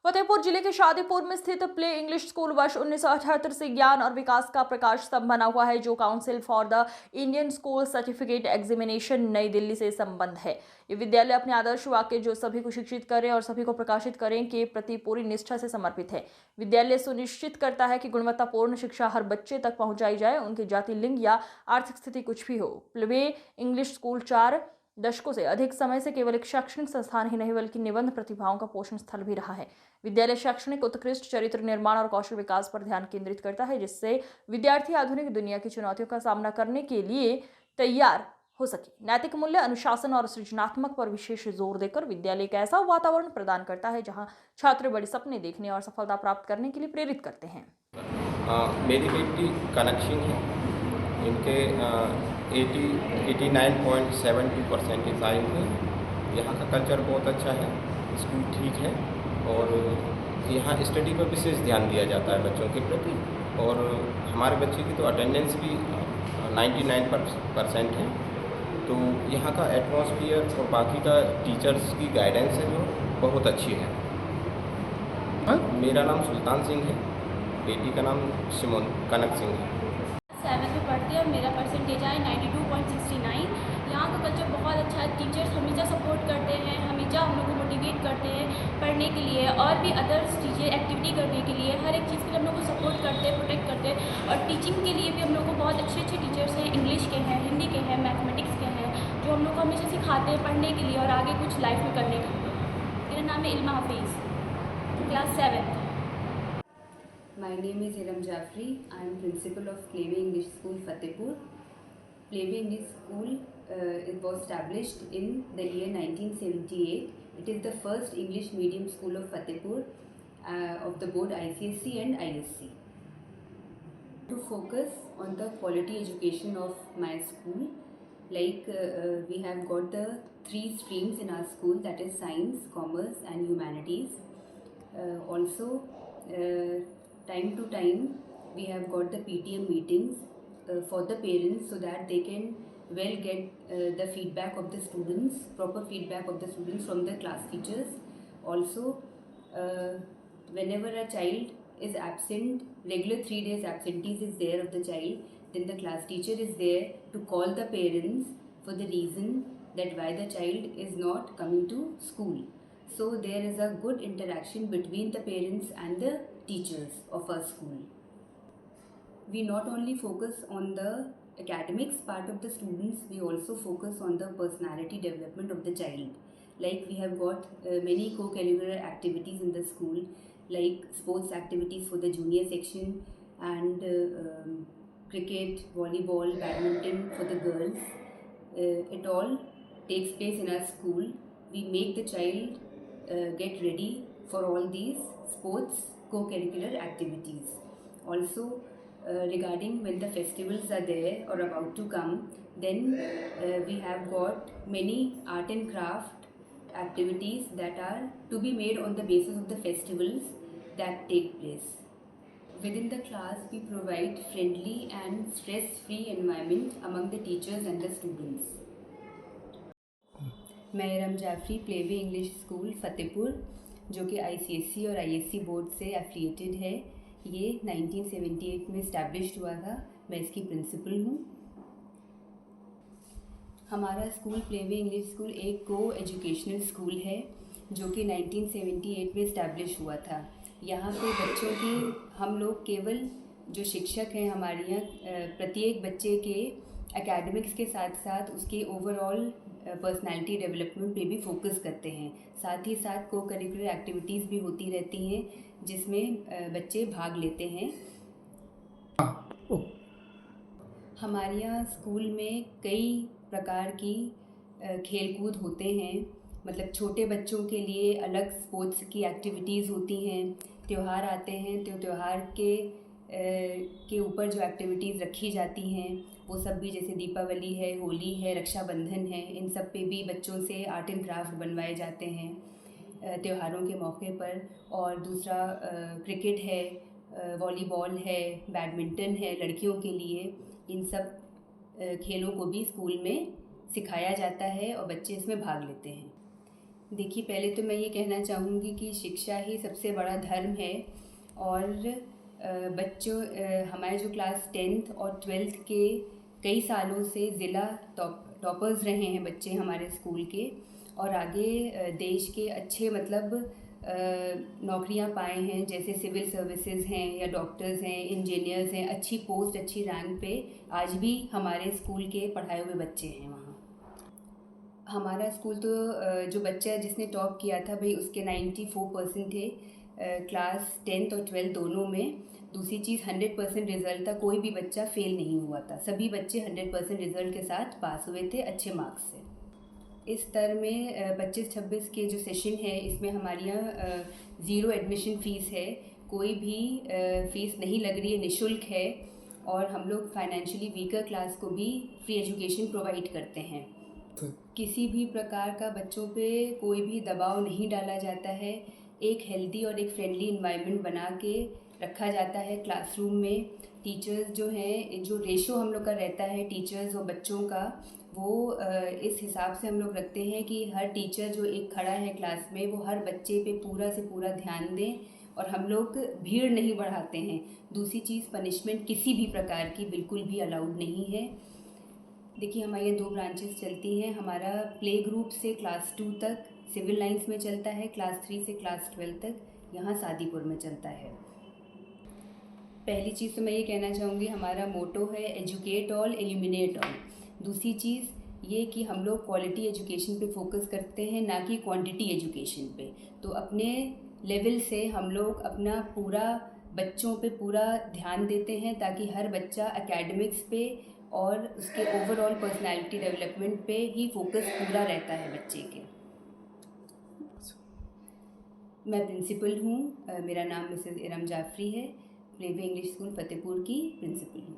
फतेहपुर जिले के शादीपुर में स्थित प्ले इंग्लिश स्कूल वर्ष 1978 से ज्ञान और विकास का प्रकाश स्तंभ बना हुआ है, जो council for the Indian school certificate examination नई दिल्ली से संबद्ध है। ये विद्यालय अपने आदर्श वाक्य जो सभी को शिक्षित करें और सभी को प्रकाशित करें के प्रति पूरी निष्ठा से समर्पित है। विद्यालय सुनिश्चित करता है कि गुणवत्तापूर्ण शिक्षा हर बच्चे तक पहुंचाई जाए, उनकी जाति, लिंग या आर्थिक स्थिति कुछ भी हो। प्ले इंग्लिश स्कूल 4 दशकों से अधिक समय से केवल एक शैक्षणिक संस्थान ही नहीं बल्कि निबंध प्रतिभाओं का पोषण स्थल भी रहा है। विद्यालय शैक्षणिक उत्कृष्ट चरित्र निर्माण और कौशल विकास पर ध्यान केंद्रित करता है, जिससे विद्यार्थी आधुनिक दुनिया की चुनौतियों का सामना करने के लिए तैयार हो सके। नैतिक मूल्य, अनुशासन और सृजनात्मक पर विशेष जोर देकर विद्यालय एक ऐसा वातावरण प्रदान करता है जहां छात्र बड़े सपने देखने और सफलता प्राप्त करने के लिए प्रेरित करते हैं। मेरी बेटी कनक सिंह है। इनके 89.72% आए हुए हैं। यहाँ का कल्चर बहुत अच्छा है, स्कूल ठीक है और यहाँ स्टडी पर विशेष ध्यान दिया जाता है बच्चों के प्रति। और हमारे बच्चे की तो अटेंडेंस भी 99% है। तो यहाँ का एटमॉस्फेयर और बाकी का टीचर्स की गाइडेंस है जो बहुत अच्छी है। मेरा नाम सुल्तान सिंह है, बेटी का नाम सिमोन कनक सिंह है। 7th में पढ़ती है और मेरा परसेंटेज आया 92.69। यहाँ का कल्चर बहुत अच्छा है। टीचर्स हमेशा सपोर्ट करते हैं, हमेशा हम लोग को मोटिवेट करते हैं पढ़ने के लिए और भी अदर्स चीज़ें एक्टिविटी करने के लिए। हर एक चीज़ के लिए हम लोग को सपोर्ट करते हैं, प्रोटेक्ट करते हैं। और टीचिंग के लिए भी हम लोग को बहुत अच्छे अच्छे टीचर्स हैं, इंग्लिश के हैं, हिंदी के हैं, मैथमेटिक्स के हैं, जो हम लोग को हमेशा सिखाते हैं पढ़ने के लिए और आगे कुछ लाइफ में करने के लिए। मेरा नाम है Ilma Hafeez, class 7th। My name is Iram Jafri. I am principal of Playway English School, Fatehpur. Playway English School it was established in the year 1978. It is the first English medium school of Fatehpur of the board ICSE and ISC. To focus on the quality education of my school, like we have got the 3 streams in our school, that is science, commerce and humanities. Also time to time we have got the PTM meetings for the parents so that they can well get the feedback of the students, proper feedback of the students from the class teachers. Also whenever a child is absent, regular 3 days absentees is there of the child, then the class teacher is there to call the parents for the reason that why the child is not coming to school. So there is a good interaction between the parents and the teachers of our school. We not only focus on the academics part of the students, we also focus on the personality development of the child. Like we have got many co-curricular activities in the school, like sports activities for the junior section and cricket, volleyball, badminton for the girls. It all takes place in our school. We make the child get ready for all these sports co-curricular activities. Also regarding when the festivals are there or about to come, then we have got many art and craft activities that are to be made on the basis of the festivals that take place. Within the class, we provide friendly and stress-free environment among the teachers and the students. मैं Iram Jafri, Playway English school Fatehpur, जो कि ICSE और ISC board से affiliated है, ये 1978 में established हुआ था। मैं इसकी प्रिंसिपल हूँ। हमारा स्कूल प्लेवे इंग्लिश स्कूल एक को एजुकेशनल स्कूल है जो कि 1978 में इस्टेब्लिश हुआ था। यहाँ पे बच्चों की हम लोग केवल जो शिक्षक हैं हमारे यहाँ प्रत्येक बच्चे के एकेडमिक्स के साथ साथ उसके ओवरऑल पर्सनालिटी डेवलपमेंट पे भी फोकस करते हैं। साथ ही साथ को करिकुलर एक्टिविटीज़ भी होती रहती हैं जिसमें बच्चे भाग लेते हैं। हमारे यहाँ स्कूल में कई प्रकार की खेलकूद होते हैं, मतलब छोटे बच्चों के लिए अलग स्पोर्ट्स की एक्टिविटीज़ होती हैं। त्यौहार आते हैं तो त्यौहार के ऊपर जो एक्टिविटीज़ रखी जाती हैं वो सब भी, जैसे दीपावली है, होली है, रक्षाबंधन है, इन सब पे भी बच्चों से आर्ट एंड क्राफ्ट बनवाए जाते हैं त्योहारों के मौके पर। और दूसरा क्रिकेट है, वॉलीबॉल है, बैडमिंटन है लड़कियों के लिए। इन सब खेलों को भी स्कूल में सिखाया जाता है और बच्चे इसमें भाग लेते हैं। देखिए, पहले तो मैं ये कहना चाहूँगी कि शिक्षा ही सबसे बड़ा धर्म है और बच्चों हमारे जो क्लास 10th और 12th के कई सालों से ज़िला टॉपर्स रहे हैं बच्चे हमारे स्कूल के और आगे देश के अच्छे नौकरियां पाए हैं, जैसे सिविल सर्विसेज हैं या डॉक्टर्स हैं, इंजीनियर्स हैं, अच्छी पोस्ट अच्छी रैंक पे आज भी हमारे स्कूल के पढ़ाए हुए बच्चे हैं वहाँ। हमारा स्कूल तो जो बच्चा जिसने टॉप किया था भाई उसके 94% थे क्लास 10th और 12th दोनों में। दूसरी चीज़ 100% रिज़ल्ट था, कोई भी बच्चा फेल नहीं हुआ था, सभी बच्चे 100% रिज़ल्ट के साथ पास हुए थे अच्छे मार्क्स से। इस स्तर में 25-26 के जो सेशन है इसमें हमारे यहाँ 0 एडमिशन फ़ीस है, कोई भी फ़ीस नहीं लग रही है, निःशुल्क है और हम लोग फाइनेंशियली वीकर क्लास को भी फ्री एजुकेशन प्रोवाइड करते हैं। किसी भी प्रकार का बच्चों पे कोई भी दबाव नहीं डाला जाता है, एक हेल्दी और एक फ्रेंडली एनवायरनमेंट बना के रखा जाता है क्लासरूम में। टीचर्स जो हैं, जो रेशो हम लोग का रहता है टीचर्स और बच्चों का, वो इस हिसाब से हम लोग रखते हैं कि हर टीचर जो एक खड़ा है क्लास में वो हर बच्चे पे पूरा से पूरा ध्यान दें और हम लोग भीड़ नहीं बढ़ाते हैं। दूसरी चीज़, पनिशमेंट किसी भी प्रकार की बिल्कुल भी अलाउड नहीं है। देखिए, हमारे यहाँ 2 ब्रांचेस चलती हैं। हमारा प्ले ग्रुप से क्लास 2 तक सिविल लाइंस में चलता है, क्लास 3 से क्लास 12 तक यहाँ सादीपुर में चलता है। पहली चीज़ तो मैं ये कहना चाहूँगी, हमारा मोटो है एजुकेट ऑल एल्यूमिनेट ऑल। दूसरी चीज़ ये कि हम लोग क्वालिटी एजुकेशन पे फोकस करते हैं, ना कि क्वांटिटी एजुकेशन पे। तो अपने लेवल से हम लोग अपना पूरा बच्चों पे पूरा ध्यान देते हैं ताकि हर बच्चा एकेडमिक्स पे और उसके ओवरऑल पर्सनालिटी डेवलपमेंट पे ही फोकस पूरा रहता है बच्चे के। मैं प्रिंसिपल हूँ, मेरा नाम मिसेस इरम जाफरी है, प्लेवे इंग्लिश स्कूल फतेहपुर की प्रिंसिपल हूँ।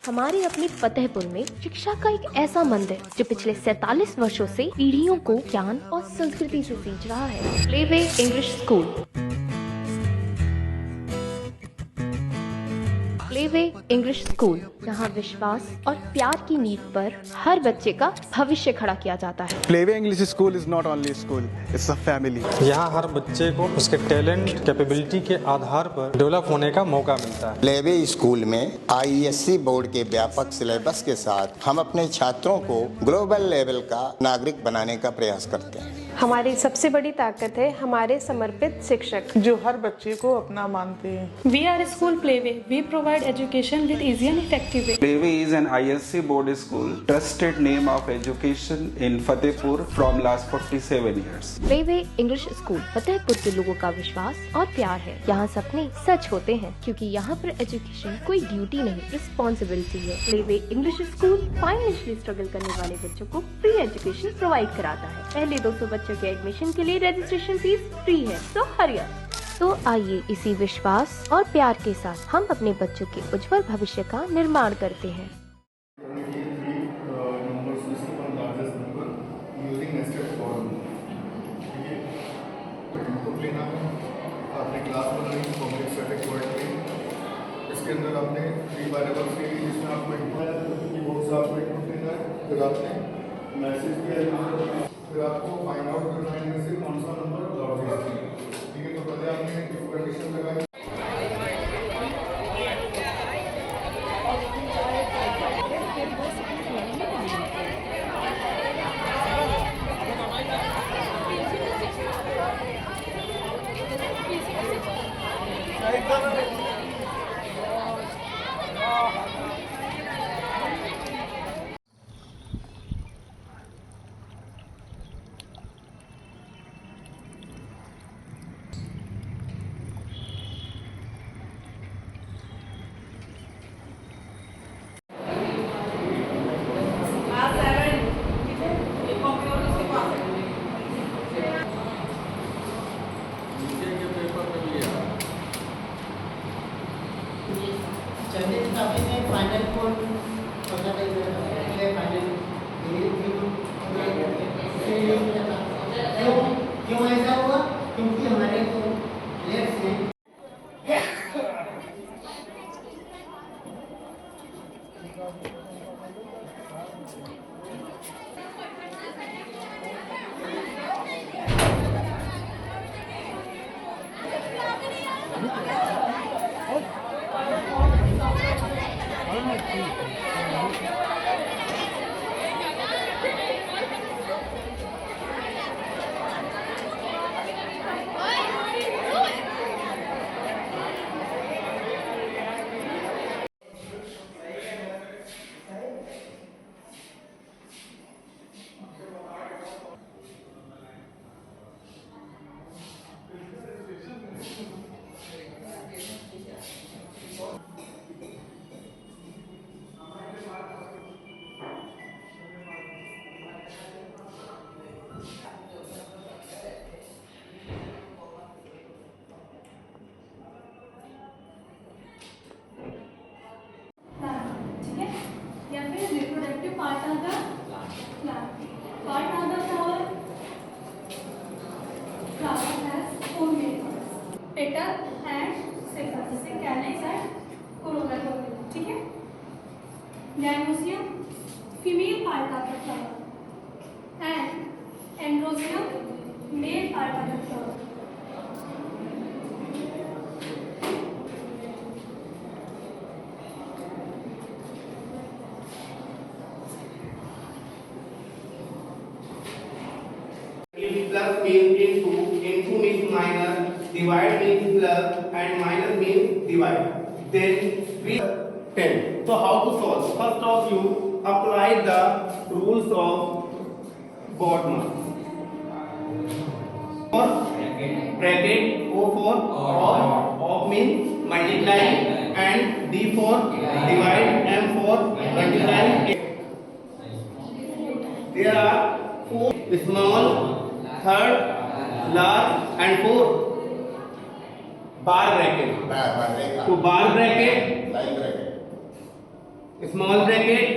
हमारे अपने फतेहपुर में शिक्षा का एक ऐसा मंदिर जो पिछले 47 वर्षों से पीढ़ियों को ज्ञान और संस्कृति से सींच रहा है। Playway English school. Playway English school, जहां विश्वास और प्यार की नींव पर हर बच्चे का भविष्य खड़ा किया जाता है। Playway English school is not only school, it's a family. यहाँ हर बच्चे को उसके टैलेंट कैपेबिलिटी के आधार पर डेवलप होने का मौका मिलता है। प्लेवे स्कूल में IESC बोर्ड के व्यापक सिलेबस के साथ हम अपने छात्रों को ग्लोबल लेवल का नागरिक बनाने का प्रयास करते हैं। हमारी सबसे बड़ी ताकत है हमारे समर्पित शिक्षक जो हर बच्चे को अपना मानते हैं। We are school Playway. We provide education with easy and effective way. Playway is an ISC board school, trusted name of education in Fatehpur from last 47 years. Playway English school Fatehpur के लोगों का विश्वास और प्यार है। यहाँ सपने सच होते हैं क्योंकि यहाँ पर एजुकेशन कोई ड्यूटी नहीं, रिस्पॉन्सिबिलिटी है। Playway English school financially struggle करने वाले बच्चों को फ्री एजुकेशन प्रोवाइड कराता है। पहले 200 बच्चों के एडमिशन के लिए रजिस्ट्रेशन फीस फ्री है, तो हरी अप। तो आइए इसी विश्वास और प्यार के साथ हम अपने बच्चों के उज्जवल भविष्य का निर्माण करते हैं। इसके अंदर आपने 3 वेरिएबल्स के लिए जिसमें आपको कीबोर्ड से आपको इनपुट देना है, फिर आपने मैसेज दिया, फिर आपको फाइंड आउट करना है इनमें से कौन सा नंबर लॉग है। ठीक है, तो पहले आपने इफ कंडीशन लगाई। क्यों ऐसा हुआ? क्योंकि हमारे प्लेयर्स ने ठीक है, या फिर reproductive part of the part of the flower has 4 main parts, petal and sepal, जैसे कैलिक्स एंड कोरोला, ठीक है। Gynoecium female part of the flower and androecium male part of the flower. Plus means into means minus, divide means plus, and minus means divide. Then we 10. So how to solve? First of you apply the rules of Boltzmann. For bracket, O for of means multiply, and D for divide, M for multiply. There are 4 small, third, large and 4 bar bracket. So bar bracket, small bracket,